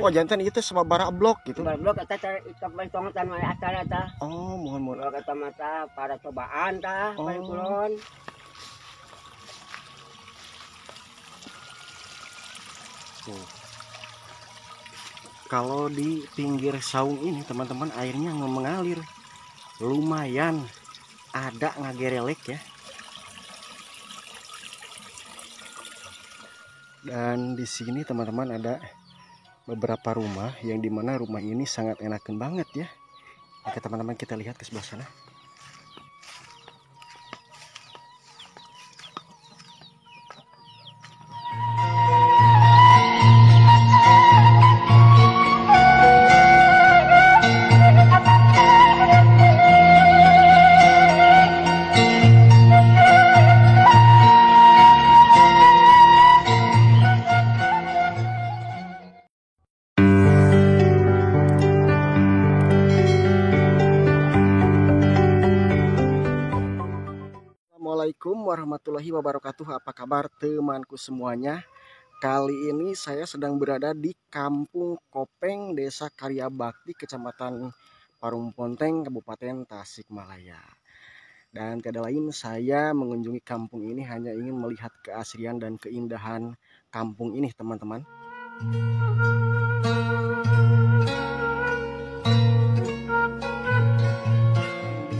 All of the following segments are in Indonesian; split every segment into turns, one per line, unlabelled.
Oh jantan itu sababaraha blok gitu.
Blok eta kaperhitungan mah acara tah.
Oh mohon.
Blok eta mah tah para cobaan tah paling kulon.
Kalau di pinggir saung ini teman-teman airnya mengalir lumayan, ada ngagerelek ya. Dan di sini teman-teman ada beberapa rumah yang dimana rumah ini sangat enakan banget ya. Oke teman-teman, kita lihat ke sebelah sana. Assalamualaikum warahmatullahi wabarakatuh. Apa kabar temanku semuanya? Kali ini saya sedang berada di Kampung Kopeng, Desa Karya Bakti, Kecamatan Parung Ponteng, Kabupaten Tasikmalaya. Dan tiada lain, saya mengunjungi kampung ini hanya ingin melihat keasrian dan keindahan kampung ini, teman-teman.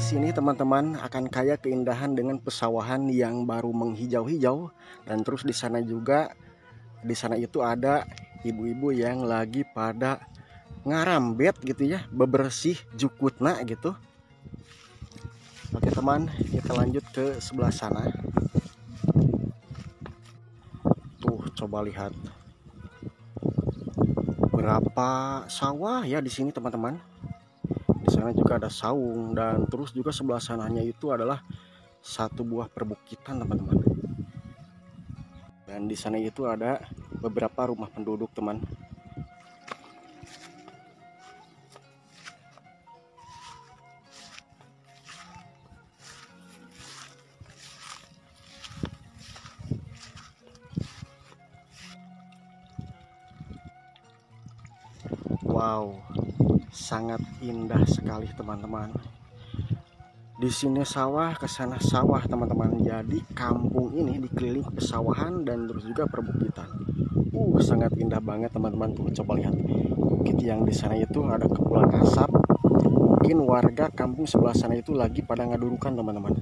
Sini teman-teman akan kaya keindahan dengan pesawahan yang baru menghijau-hijau, dan terus di sana juga, di sana itu ada ibu-ibu yang lagi pada ngarambet gitu ya, bebersih jukutna gitu. Oke teman, kita lanjut ke sebelah sana. Tuh coba lihat berapa sawah ya di sini teman-teman. Di sana juga ada saung, dan terus juga sebelah sananya itu adalah satu buah perbukitan teman-teman. Dan di sana itu ada beberapa rumah penduduk teman. Wow, sangat indah sekali teman-teman. Di sini sawah, ke sana sawah teman-teman. Jadi kampung ini dikelilingi pesawahan dan terus juga perbukitan. Sangat indah banget teman-teman. Tuh coba lihat bukit yang di sana itu ada kepulan asap. Mungkin warga kampung sebelah sana itu lagi pada ngadurukan teman-teman.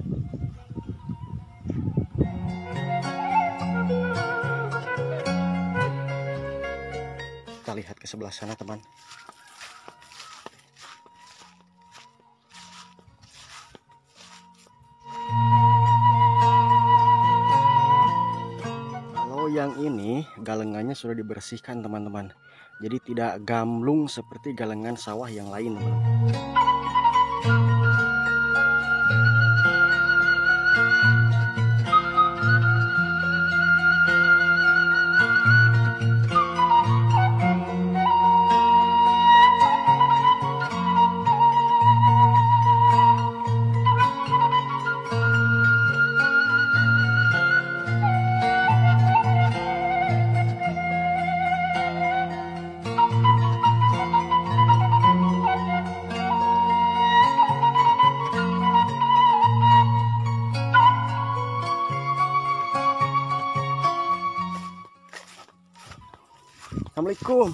Kita lihat ke sebelah sana teman. Yang ini galengannya sudah dibersihkan teman-teman, jadi tidak gamlung seperti galengan sawah yang lain teman-teman. Assalamualaikum.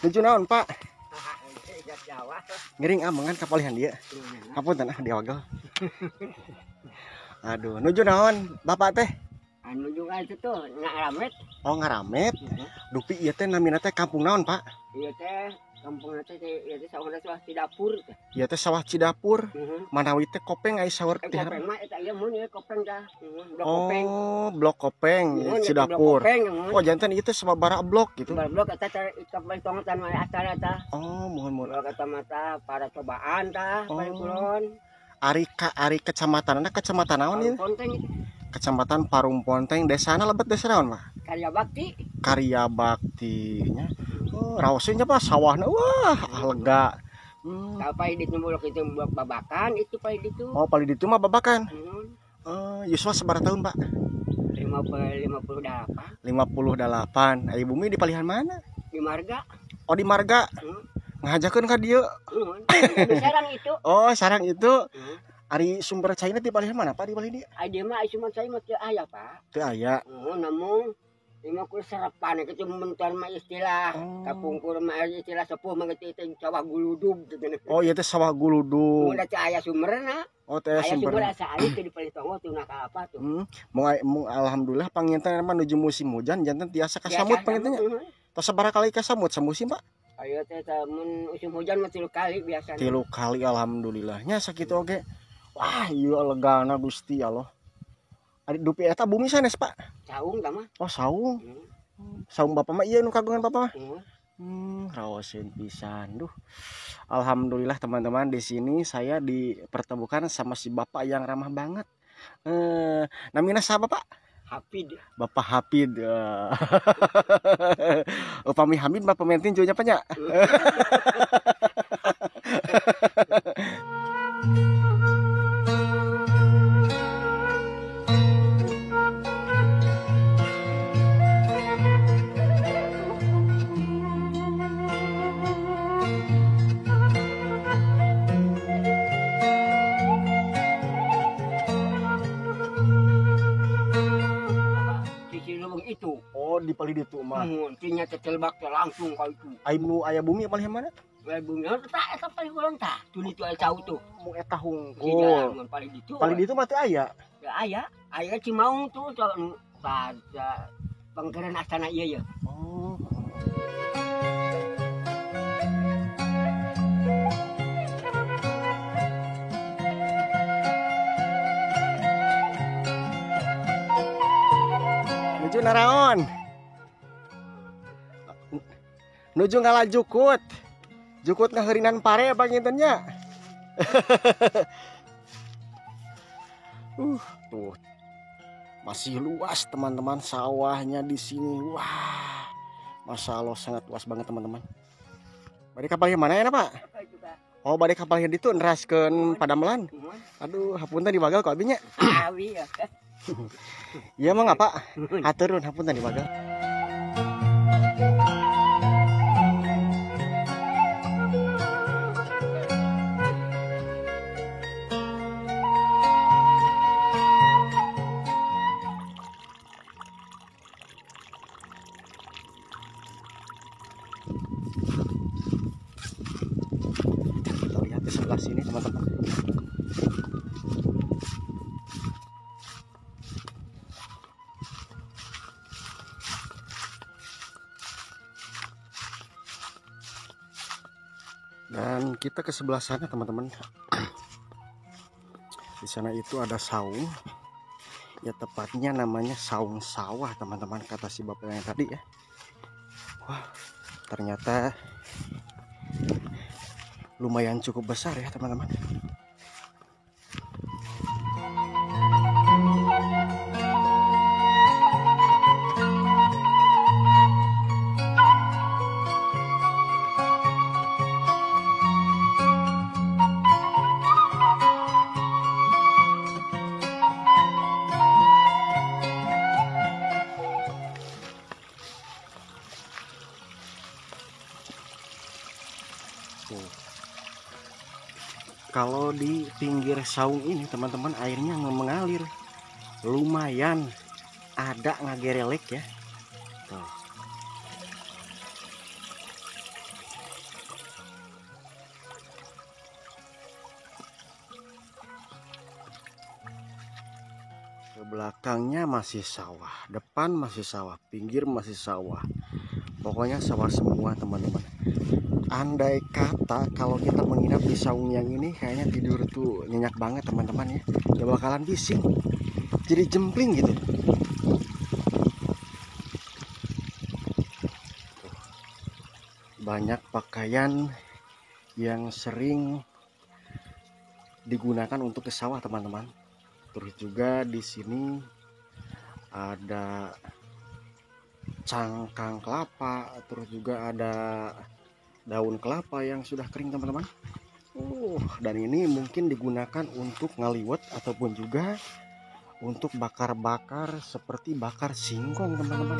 Nuju naon Pak? Ngering amangan kapalihan dia. Kapunten diwagel. Aduh, nuju naon Bapak teh?
Anu juga itu tuh ngaramet.
Oh ngaramet. Dupi ieu teh namina teh kampung naon Pak?
Ieu teh kampung teh ieu teh sawah Cidapur.
Ieu teh sawah Cidapur. Manawi teh Kopeng aya sawah teh.
Kopeng mah eta ieu mun ieu Kopeng tah. Blok Kopeng.
Oh, Blok Kopeng, Cidapur. Oh jantan itu sababaraha blok gitu.
Blok eta kaperhitungan mah acara tah.
Oh mohon.
Blok eta mah tah para cobaan tah paling kulon.
Ari kecamatanna kecamatan naon ieu? Kecamatan Parung Ponteng, desana lebet desa naon Pak?
Karya Bakti.
Karya Bakti nya. Oh, raosnya Pak sawahna wah lega.
Kapai di muluk itu babakan itu pai ditu.
Oh, paling ditu mah babakan. Yuswa seberapa tahun Pak?
58.
58. Ayo bumi di palihan mana?
di marga.
Oh di marga. Ngajakeun ka dieu.
Di sarang itu.
Oh sarang itu. Ari sumber cairna di balik mana Pak di balik dia?
Ade mah cuma saya mah teu aya Pak.
Teu aya.
Namun lima ku serapan itu mentar mah istilah kapungkur mah istilah sepuh mah itu sawah guludug gitu.
Oh iya teh sawah guludug.
Mun teh aya sumberna.
Oh teh sumber.
Aya asa aya teh di Palitongo teu nakal apa tuh.
Mung alhamdulillah panginten mah nuju musim hujan janten tiasa kasamut pangintennya. Tos sabaraha kali kasamut samusim Pak?
Ayo teh mun musim hujan mah 3 kali biasanya.
3 kali alhamdulillahnya sakitu oge. Wah, iya legana Gusti Allah. Ari dupi eta bumi sanes, Pak?
Saung tah mah.
Oh, saung. Saung Bapak mah ieu nu kagungan Bapak mah. Raoseun pisan. Duh. Alhamdulillah teman-teman di sini saya dipertemukan sama si Bapak yang ramah banget. Namina siapa, Pak?
Hapid.
Bapak Hapid. Upami Hamid Bapak mentin junya apa nya?
Itu.
Oh, di pali ditu mah.
Tinya tecelbak langsung ka itu.
Aya bumi paling mana?
Aya bumi eta paling urang tah. Tuli tu aya cau tuh.
Mu eta hungkul.
Paling ditu.
Paling ditu mah teu aya.
Ya aya. Aya Cimaung tuh pada pangkeren astana ieu ya.
Oh. Nuju naraon? Nuju ngalah jukut. Jukut ngaheurinan pare pangintennya. Tuh. Masih luas teman-teman sawahnya di sini. Wah. Masya Allah sangat luas banget teman-teman. Bade kapalnya mana ya, Pak? Oh, bade kapalnya ditu neraskeun Padamelan. Aduh, hapunten dibagal kok abinya.
Abi ya.
Iya mah ngapa? Haturun hapunten dibagal. Kita lihat di sebelah sini teman-teman. Dan kita ke sebelah sana teman-teman. Di sana itu ada saung. Ya tepatnya namanya saung sawah teman-teman kata si bapak yang tadi ya. Wah, ternyata lumayan cukup besar ya teman-teman. Kalau di pinggir saung ini teman-teman airnya mengalir lumayan ada ngagerelek ya. Tuh. Ke belakangnya masih sawah, depan masih sawah, pinggir masih sawah. Pokoknya sawah semua teman-teman. Andai kata kalau kita menginap di saung yang ini kayaknya tidur tuh nyenyak banget teman-teman ya. Gak bakalan bising. Jadi jempling gitu. Banyak pakaian yang sering digunakan untuk ke sawah teman-teman. Terus juga di sini ada cangkang kelapa, terus juga ada daun kelapa yang sudah kering teman-teman. Dan ini mungkin digunakan untuk ngaliwet ataupun juga untuk bakar-bakar seperti bakar singkong teman-teman.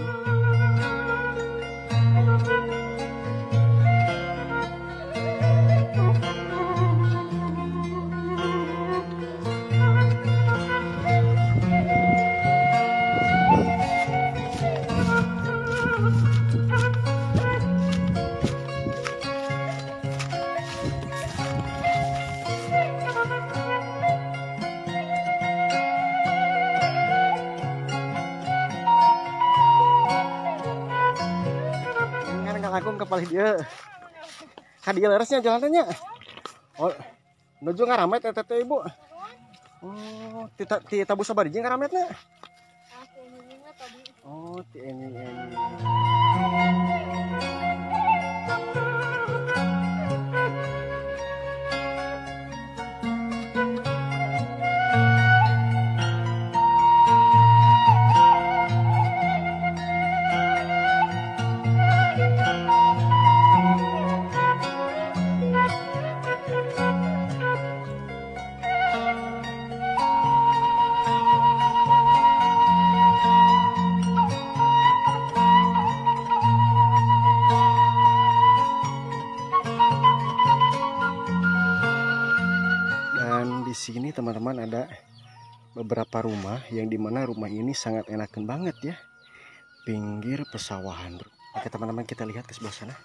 kepala dia. Hadiah leresnya jalanannya. Oh, menuju ngaramet teh ibu. Oh, ti tabu sabari jeung ngarametna. Oh, ti ini. Dan di sini teman-teman ada beberapa rumah yang dimana rumah ini sangat enakan banget ya, pinggir pesawahan. Oke teman-teman, kita lihat ke sebelah sana.